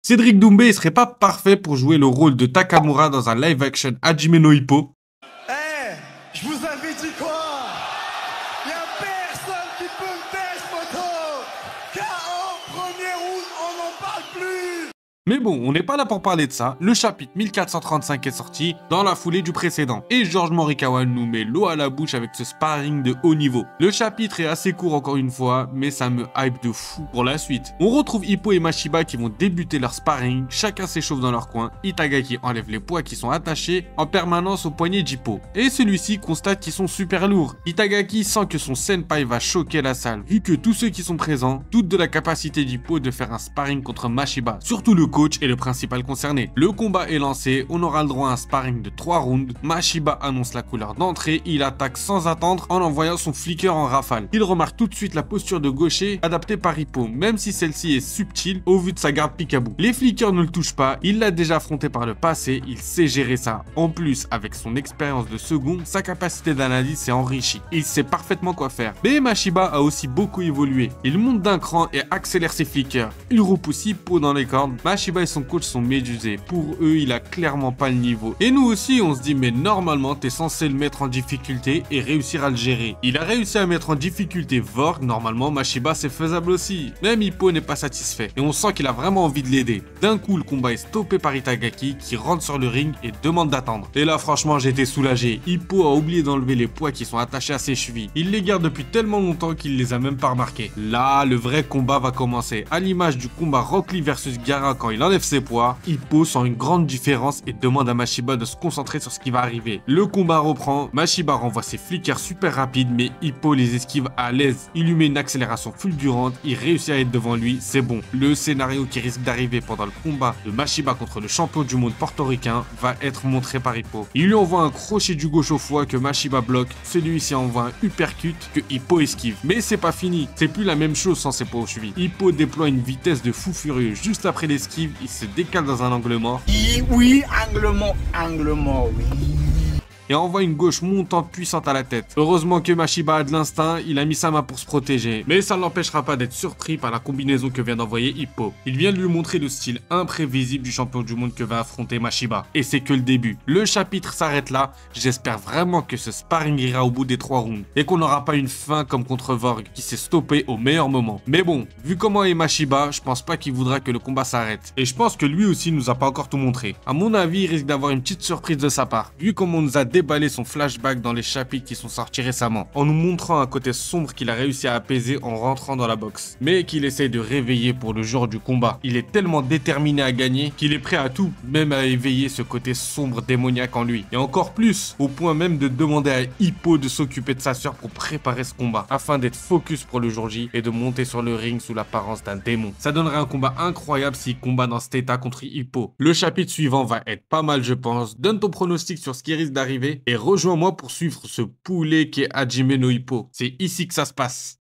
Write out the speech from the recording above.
Cédric Doumbé serait pas parfait pour jouer le rôle de Takamura dans un live-action Hajime no Ippo. Eh, je vous avais dit quoi? Y a personne qui peut me tester, moto! KO, premier round, on n'en parle plus! Mais bon, on n'est pas là pour parler de ça. Le chapitre 1435 est sorti dans la foulée du précédent. Et George Morikawa nous met l'eau à la bouche avec ce sparring de haut niveau. Le chapitre est assez court encore une fois, mais ça me hype de fou pour la suite. On retrouve Ippo et Mashiba qui vont débuter leur sparring. Chacun s'échauffe dans leur coin. Itagaki enlève les poids qui sont attachés en permanence au poignet d'Ippo. Et celui-ci constate qu'ils sont super lourds. Itagaki sent que son senpai va choquer la salle, vu que tous ceux qui sont présents doutent de la capacité d'Ippo de faire un sparring contre Mashiba. Surtout le coach est le principal concerné. Le combat est lancé, on aura le droit à un sparring de 3 rounds. Mashiba annonce la couleur d'entrée, il attaque sans attendre en envoyant son flicker en rafale. Il remarque tout de suite la posture de gaucher adaptée par Ippo, même si celle-ci est subtile au vu de sa garde peekaboo. Les flickers ne le touchent pas, il l'a déjà affronté par le passé, il sait gérer ça. En plus, avec son expérience de second, sa capacité d'analyse s'est enrichie. Il sait parfaitement quoi faire. Mais Mashiba a aussi beaucoup évolué. Il monte d'un cran et accélère ses flickers. Il repousse Ippo dans les cordes. Mashiba et son coach sont médusés. Pour eux, il a clairement pas le niveau. Et nous aussi, on se dit, mais normalement, t'es censé le mettre en difficulté et réussir à le gérer. Il a réussi à mettre en difficulté Vorg. Normalement, Mashiba, c'est faisable aussi. Même Ippo n'est pas satisfait. Et on sent qu'il a vraiment envie de l'aider. D'un coup, le combat est stoppé par Itagaki qui rentre sur le ring et demande d'attendre. Et là, franchement, j'étais soulagé. Ippo a oublié d'enlever les poids qui sont attachés à ses chevilles. Il les garde depuis tellement longtemps qu'il les a même pas remarqués. Là, le vrai combat va commencer. À l'image du combat Rock Lee versus Gaara quand il enlève ses poids, Ippo sent une grande différence et demande à Mashiba de se concentrer sur ce qui va arriver. Le combat reprend, Mashiba renvoie ses flickers super rapides, mais Ippo les esquive à l'aise. Il lui met une accélération fulgurante, il réussit à être devant lui, c'est bon. Le scénario qui risque d'arriver pendant le combat de Mashiba contre le champion du monde portoricain va être montré par Ippo. Il lui envoie un crochet du gauche au foie que Mashiba bloque, celui-ci envoie un uppercut que Ippo esquive. Mais c'est pas fini, c'est plus la même chose sans ses poids au cheville. Ippo déploie une vitesse de fou furieux. Juste après l'esquive, il se décale dans un angle mort. Oui, angle mort, oui. Et envoie une gauche montante puissante à la tête. Heureusement que Mashiba a de l'instinct, il a mis sa main pour se protéger. Mais ça ne l'empêchera pas d'être surpris par la combinaison que vient d'envoyer Ippo. Il vient de lui montrer le style imprévisible du champion du monde que va affronter Mashiba. Et c'est que le début. Le chapitre s'arrête là. J'espère vraiment que ce sparring ira au bout des 3 rounds. Et qu'on n'aura pas une fin comme contre Vorg qui s'est stoppé au meilleur moment. Mais bon, vu comment est Mashiba, je pense pas qu'il voudra que le combat s'arrête. Et je pense que lui aussi nous a pas encore tout montré. À mon avis, il risque d'avoir une petite surprise de sa part. Vu comment on nous a déballer son flashback dans les chapitres qui sont sortis récemment, en nous montrant un côté sombre qu'il a réussi à apaiser en rentrant dans la boxe, mais qu'il essaye de réveiller pour le jour du combat. Il est tellement déterminé à gagner qu'il est prêt à tout, même à éveiller ce côté sombre démoniaque en lui. Et encore plus, au point même de demander à Ippo de s'occuper de sa sœur pour préparer ce combat, afin d'être focus pour le jour J et de monter sur le ring sous l'apparence d'un démon. Ça donnerait un combat incroyable s'il combat dans cet état contre Ippo. Le chapitre suivant va être pas mal je pense. Donne ton pronostic sur ce qui risque d'arriver et rejoins-moi pour suivre ce poulet qui est Hajime no Ippo. C'est ici que ça se passe.